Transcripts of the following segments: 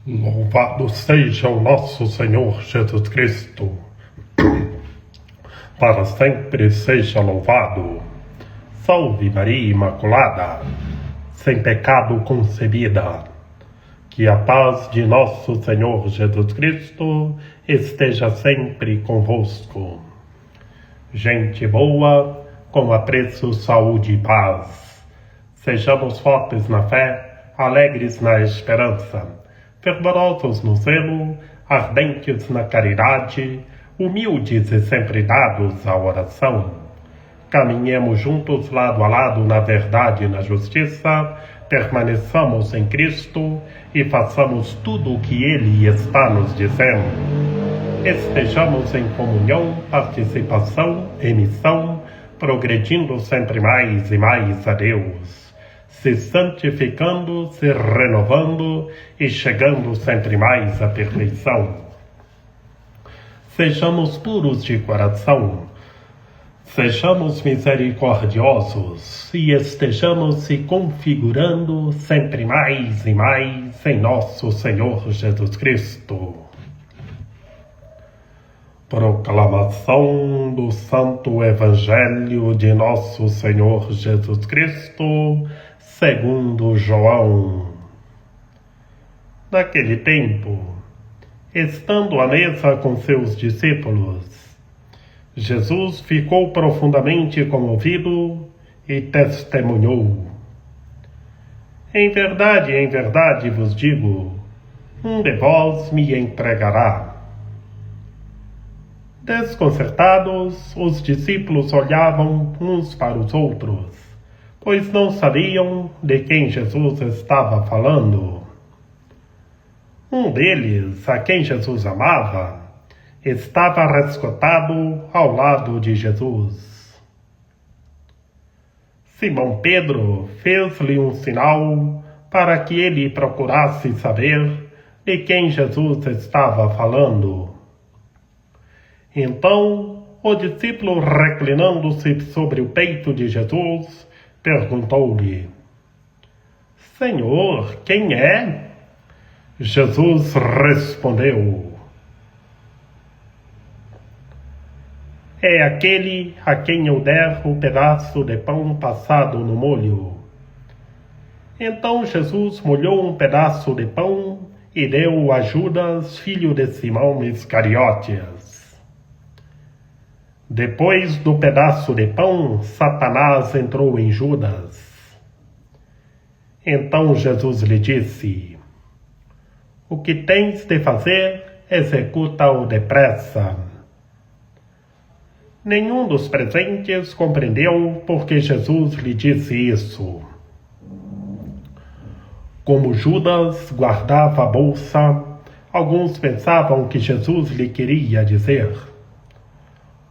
Louvado seja o nosso Senhor Jesus Cristo, para sempre seja louvado. Salve Maria Imaculada, sem pecado concebida. Que a paz de nosso Senhor Jesus Cristo esteja sempre convosco. Gente boa, com apreço, saúde e paz. Sejamos fortes na fé, alegres na esperança, fervorosos no zelo, ardentes na caridade, humildes e sempre dados à oração. Caminhemos juntos lado a lado na verdade e na justiça, permaneçamos em Cristo e façamos tudo o que Ele está nos dizendo. Estejamos em comunhão, participação e missão, progredindo sempre mais e mais a Deus, se santificando, se renovando e chegando sempre mais à perfeição. Sejamos puros de coração, sejamos misericordiosos e estejamos se configurando sempre mais e mais em nosso Senhor Jesus Cristo. Proclamação do Santo Evangelho de nosso Senhor Jesus Cristo, segundo João. Naquele tempo, estando à mesa com seus discípulos, Jesus ficou profundamente comovido e testemunhou: em verdade vos digo, um de vós me entregará. Desconcertados, os discípulos olhavam uns para os outros, pois não sabiam de quem Jesus estava falando. Um deles, a quem Jesus amava, estava resgotado ao lado de Jesus. Simão Pedro fez-lhe um sinal para que ele procurasse saber de quem Jesus estava falando. Então, o discípulo, reclinando-se sobre o peito de Jesus, perguntou-lhe: Senhor, quem é? Jesus respondeu: é aquele a quem eu der o pedaço de pão passado no molho. Então Jesus molhou um pedaço de pão e deu a Judas, filho de Simão Iscariotes. Depois do pedaço de pão, Satanás entrou em Judas. Então Jesus lhe disse: o que tens de fazer, executa-o depressa. Nenhum dos presentes compreendeu porque Jesus lhe disse isso. Como Judas guardava a bolsa, alguns pensavam que Jesus lhe queria dizer: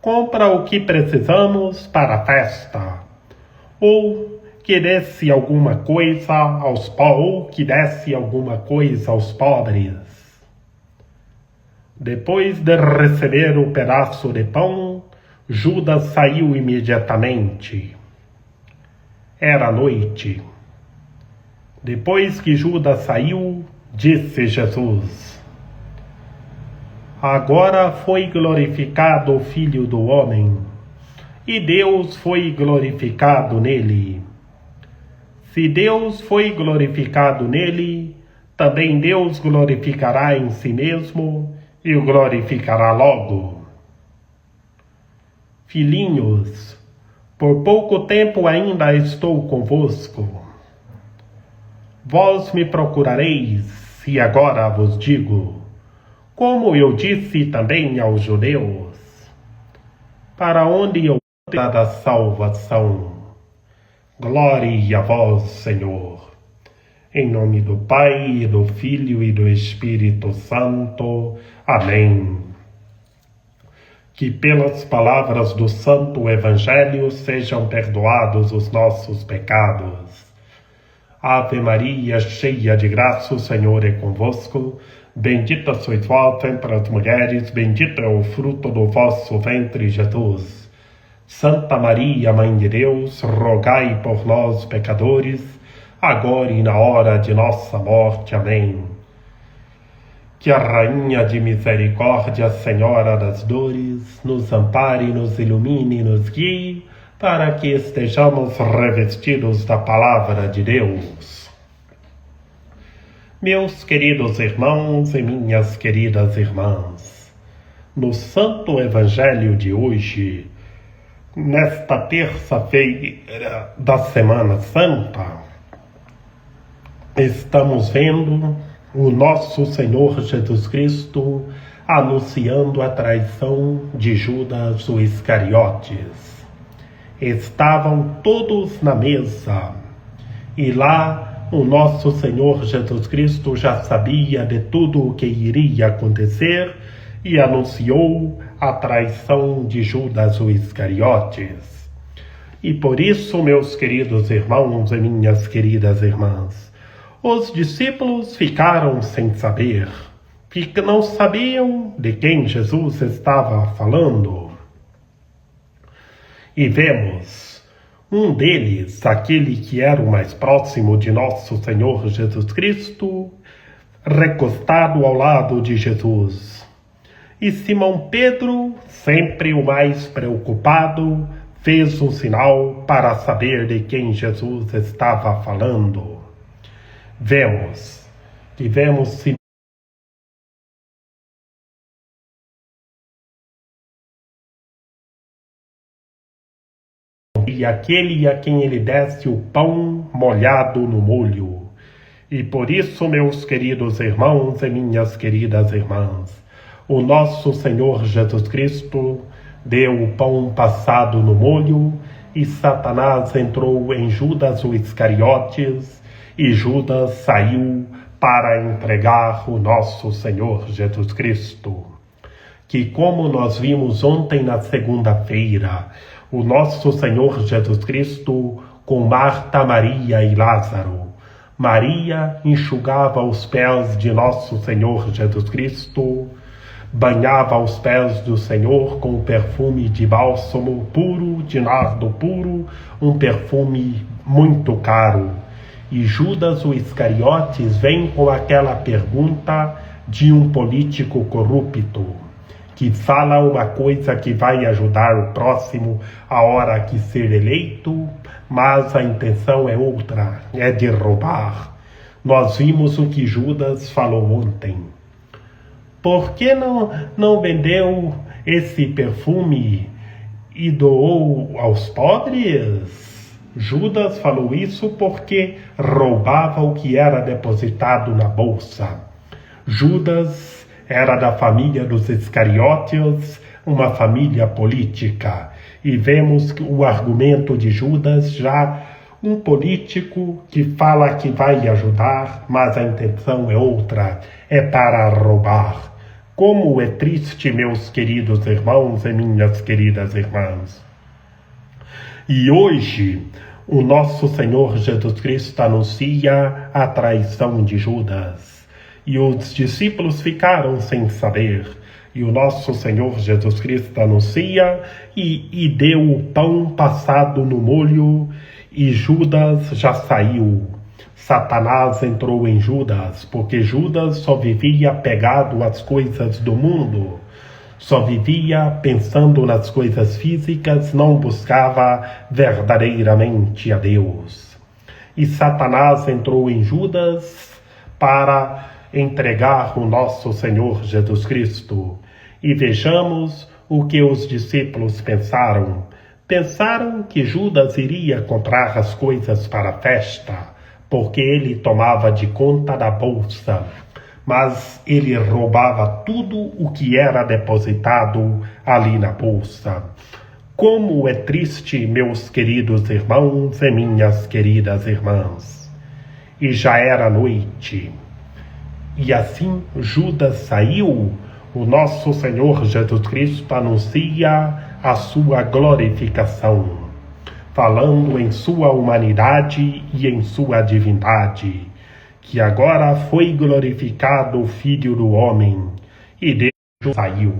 compra o que precisamos para a festa, ou que desse alguma coisa aos pobres. Depois de receber o pedaço de pão, Judas saiu imediatamente. Era noite. Depois que Judas saiu, disse Jesus: agora foi glorificado o Filho do Homem, e Deus foi glorificado nele. Se Deus foi glorificado nele, também Deus glorificará em si mesmo e o glorificará logo. Filhinhos, por pouco tempo ainda estou convosco. Vós me procurareis, e agora vos digo, como eu disse também aos judeus, para onde eu vou da salvação. Glória a vós, Senhor. Em nome do Pai, e do Filho e do Espírito Santo. Amém. Que pelas palavras do Santo Evangelho sejam perdoados os nossos pecados. Ave Maria, cheia de graça, o Senhor é convosco. Bendita sois vós entre as mulheres, bendito é o fruto do vosso ventre, Jesus. Santa Maria, Mãe de Deus, rogai por nós, pecadores, agora e na hora de nossa morte. Amém. Que a Rainha de Misericórdia, Senhora das Dores, nos ampare, nos ilumine e nos guie, para que estejamos revestidos da Palavra de Deus. Meus queridos irmãos e minhas queridas irmãs, no Santo Evangelho de hoje, nesta terça-feira da Semana Santa, estamos vendo o nosso Senhor Jesus Cristo anunciando a traição de Judas o Iscariotes. Estavam todos na mesa e lá o nosso Senhor Jesus Cristo já sabia de tudo o que iria acontecer e anunciou a traição de Judas o Iscariotes. E por isso, meus queridos irmãos e minhas queridas irmãs, os discípulos ficaram sem saber, não sabiam de quem Jesus estava falando. E vemos um deles, aquele que era o mais próximo de nosso Senhor Jesus Cristo, recostado ao lado de Jesus. E Simão Pedro, sempre o mais preocupado, fez um sinal para saber de quem Jesus estava falando. Tivemos Simão e aquele a quem ele desse o pão molhado no molho. E por isso, meus queridos irmãos e minhas queridas irmãs, o nosso Senhor Jesus Cristo deu o pão passado no molho e Satanás entrou em Judas o Iscariotes e Judas saiu para entregar o nosso Senhor Jesus Cristo. Que, como nós vimos ontem na segunda-feira, o nosso Senhor Jesus Cristo com Marta, Maria e Lázaro. Maria enxugava os pés de nosso Senhor Jesus Cristo, banhava os pés do Senhor com o perfume de bálsamo puro, de nardo puro, um perfume muito caro. E Judas o Iscariotes vem com aquela pergunta de um político corrupto, que fala uma coisa que vai ajudar o próximo a hora que ser eleito, mas a intenção é outra, é de roubar. Nós vimos o que Judas falou ontem. Por que não vendeu esse perfume e doou aos pobres? Judas falou isso porque roubava o que era depositado na bolsa. Judas era da família dos Iscariotes, uma família política. E vemos que o argumento de Judas, já um político que fala que vai ajudar, mas a intenção é outra, é para roubar. Como é triste, meus queridos irmãos e minhas queridas irmãs. E hoje, o nosso Senhor Jesus Cristo anuncia a traição de Judas. E os discípulos ficaram sem saber. E o nosso Senhor Jesus Cristo anuncia e deu o pão passado no molho, e Judas já saiu. Satanás entrou em Judas, porque Judas só vivia pegado às coisas do mundo. Só vivia pensando nas coisas físicas, não buscava verdadeiramente a Deus. E Satanás entrou em Judas para entregar o nosso Senhor Jesus Cristo. E vejamos o que os discípulos pensaram. Pensaram que Judas iria comprar as coisas para a festa, porque ele tomava de conta da bolsa. Mas ele roubava tudo o que era depositado ali na bolsa. Como é triste, meus queridos irmãos e minhas queridas irmãs. E já era noite. E assim Judas saiu. O nosso Senhor Jesus Cristo anuncia a sua glorificação, falando em sua humanidade e em sua divindade, que agora foi glorificado o Filho do Homem, e Deus saiu,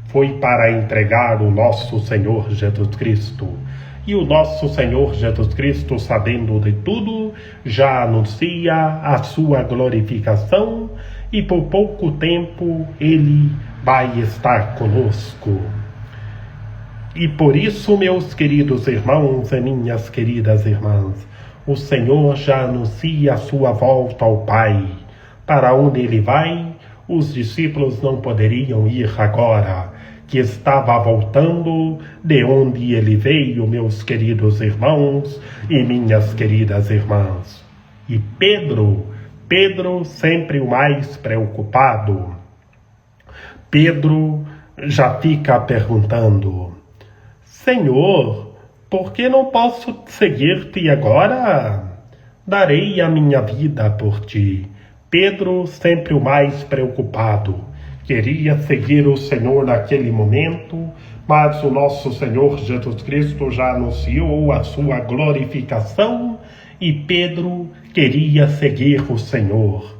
foi para entregar o nosso Senhor Jesus Cristo. E o nosso Senhor Jesus Cristo, sabendo de tudo, já anuncia a sua glorificação e por pouco tempo Ele vai estar conosco. E por isso, meus queridos irmãos e minhas queridas irmãs, o Senhor já anuncia a sua volta ao Pai. Para onde Ele vai, os discípulos não poderiam ir agora, que estava voltando de onde Ele veio, meus queridos irmãos e minhas queridas irmãs. E Pedro sempre o mais preocupado. Pedro já fica perguntando: Senhor, por que não posso seguir-te agora? Darei a minha vida por ti. Pedro sempre o mais preocupado. Queria seguir o Senhor naquele momento, mas o nosso Senhor Jesus Cristo já anunciou a sua glorificação e Pedro queria seguir o Senhor.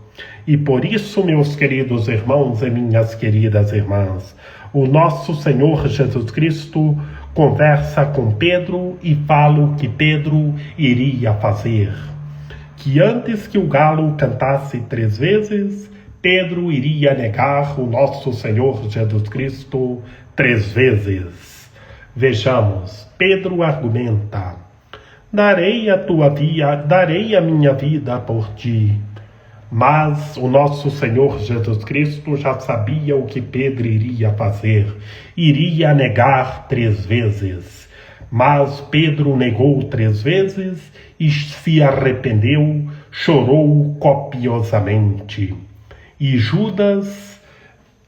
E por isso, meus queridos irmãos e minhas queridas irmãs, o nosso Senhor Jesus Cristo conversa com Pedro e fala o que Pedro iria fazer. Que antes que o galo cantasse 3 vezes, Pedro iria negar o nosso Senhor Jesus Cristo 3 vezes. Vejamos, Pedro argumenta: darei a minha vida por ti. Mas o nosso Senhor Jesus Cristo já sabia o que Pedro iria fazer. Iria negar 3 vezes. Mas Pedro negou 3 vezes e se arrependeu, chorou copiosamente. E Judas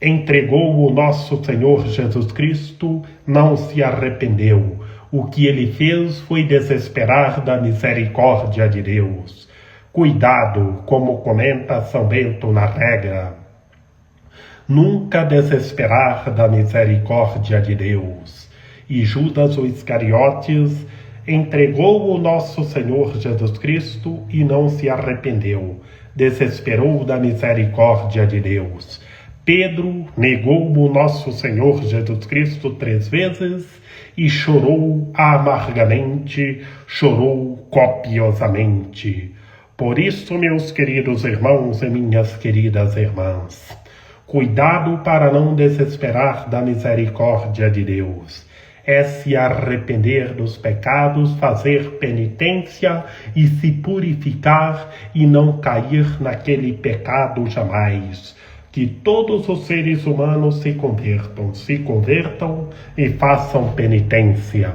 entregou o nosso Senhor Jesus Cristo, não se arrependeu. O que ele fez foi desesperar da misericórdia de Deus. Cuidado, como comenta São Bento na regra. Nunca desesperar da misericórdia de Deus. E Judas o Iscariotes entregou o nosso Senhor Jesus Cristo e não se arrependeu. Desesperou da misericórdia de Deus. Pedro negou o nosso Senhor Jesus Cristo 3 vezes e chorou amargamente, chorou copiosamente. Por isso, meus queridos irmãos e minhas queridas irmãs, cuidado para não desesperar da misericórdia de Deus. É se arrepender dos pecados, fazer penitência e se purificar e não cair naquele pecado jamais. Que todos os seres humanos se convertam e façam penitência.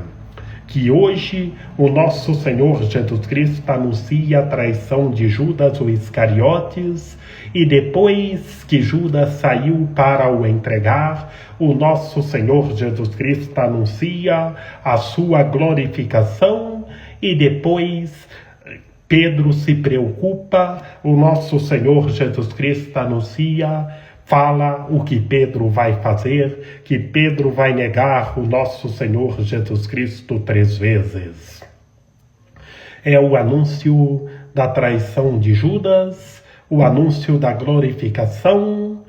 Que hoje o nosso Senhor Jesus Cristo anuncia a traição de Judas o Iscariotes e depois que Judas saiu para o entregar, o nosso Senhor Jesus Cristo anuncia a sua glorificação e depois Pedro se preocupa, o nosso Senhor Jesus Cristo anuncia, fala o que Pedro vai fazer, que Pedro vai negar o nosso Senhor Jesus Cristo 3 vezes. É o anúncio da traição de Judas, o anúncio da glorificação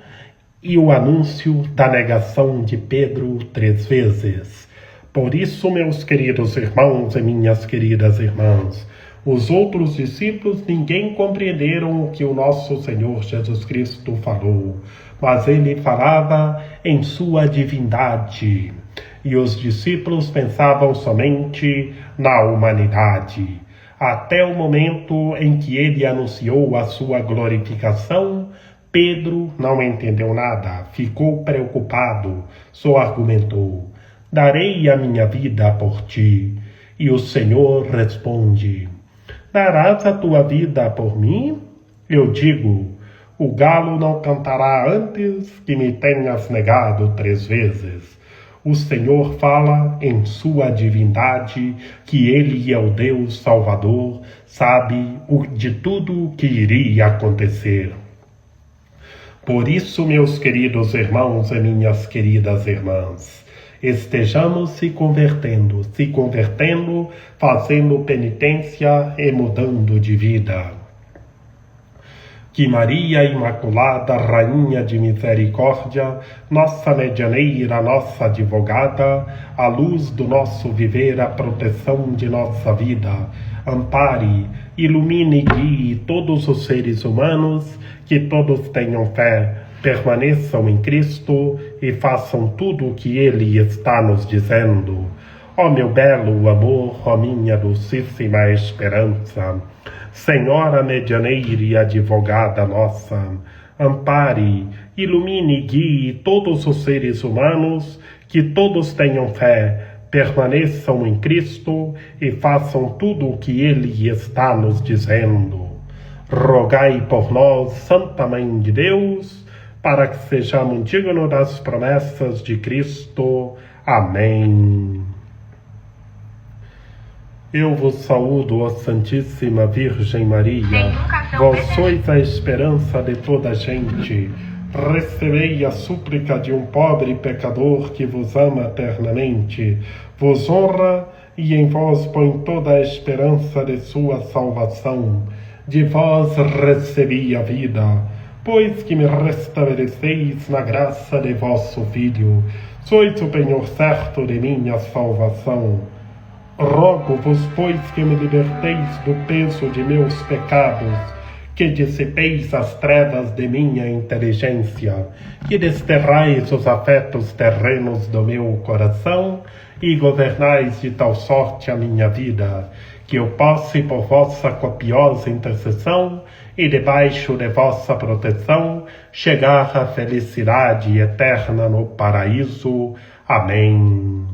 e o anúncio da negação de Pedro 3 vezes. Por isso, meus queridos irmãos e minhas queridas irmãs, os outros discípulos ninguém compreenderam o que o nosso Senhor Jesus Cristo falou, mas ele falava em sua divindade, e os discípulos pensavam somente na humanidade. Até o momento em que ele anunciou a sua glorificação, Pedro não entendeu nada, ficou preocupado, só argumentou: darei a minha vida por ti. E o Senhor responde: darás a tua vida por mim? Eu digo: o galo não cantará antes que me tenhas negado 3 vezes. O Senhor fala em sua divindade, que Ele é o Deus Salvador, sabe de tudo o que iria acontecer. Por isso, meus queridos irmãos e minhas queridas irmãs, estejamos se convertendo, fazendo penitência e mudando de vida. Que Maria Imaculada, Rainha de Misericórdia, nossa medianeira, nossa advogada, a luz do nosso viver, a proteção de nossa vida, ampare, ilumine e guie todos os seres humanos, que todos tenham fé, permaneçam em Cristo e façam tudo o que Ele está nos dizendo. Ó meu belo amor, ó minha docíssima esperança, Senhora medianeira e advogada nossa, ampare, ilumine e guie todos os seres humanos, que todos tenham fé, permaneçam em Cristo e façam tudo o que Ele está nos dizendo. Rogai por nós, Santa Mãe de Deus, para que sejamos dignos das promessas de Cristo. Amém. Eu vos saúdo, ó Santíssima Virgem Maria, vós sois a esperança de toda a gente. Recebei a súplica de um pobre pecador que vos ama eternamente, vos honra e em vós põe toda a esperança de sua salvação. De vós recebi a vida, pois que me restabeleceis na graça de vosso Filho. Sois o penhor certo de minha salvação. Rogo-vos, pois, que me liberteis do peso de meus pecados, que dissipeis as trevas de minha inteligência, que desterrais os afetos terrenos do meu coração e governais de tal sorte a minha vida, que eu possa, por vossa copiosa intercessão e debaixo de vossa proteção, chegar à felicidade eterna no paraíso. Amém.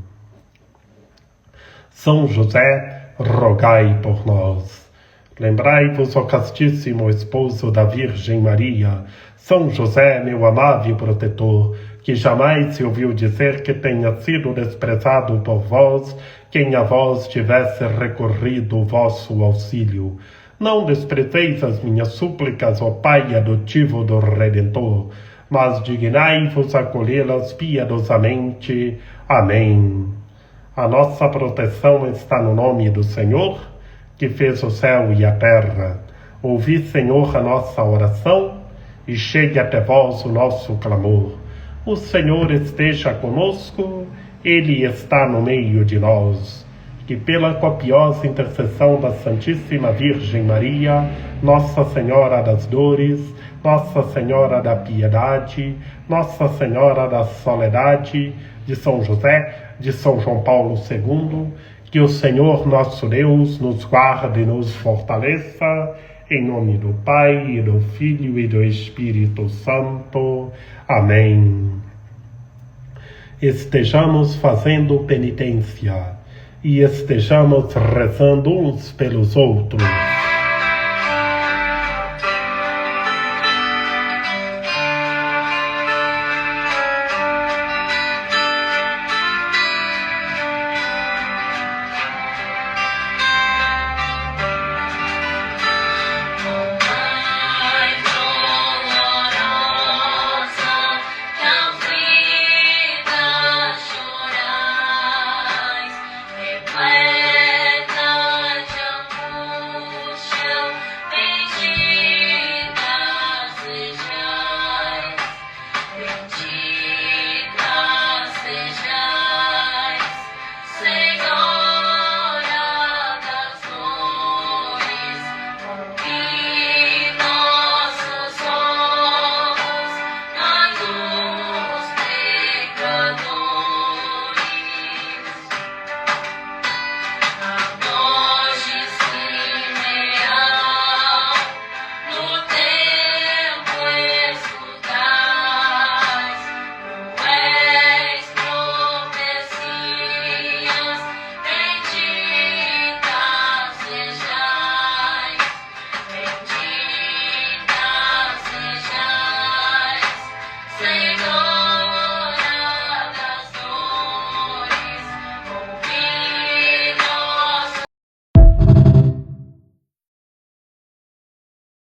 São José, rogai por nós. Lembrai-vos, ó castíssimo esposo da Virgem Maria, São José, meu amável protetor, que jamais se ouviu dizer que tenha sido desprezado por vós, quem a vós tivesse recorrido o vosso auxílio. Não desprezeis as minhas súplicas, ó Pai adotivo do Redentor, mas dignai-vos acolhê-las piedosamente. Amém. A nossa proteção está no nome do Senhor, que fez o céu e a terra. Ouvi, Senhor, a nossa oração, e chegue até vós o nosso clamor. O Senhor esteja conosco, Ele está no meio de nós. Que pela copiosa intercessão da Santíssima Virgem Maria, Nossa Senhora das Dores, Nossa Senhora da Piedade, Nossa Senhora da Soledade, de São José, de São João Paulo II, que o Senhor nosso Deus nos guarde e nos fortaleça, em nome do Pai, e do Filho e do Espírito Santo. Amém. Estejamos fazendo penitência e estejamos rezando uns pelos outros.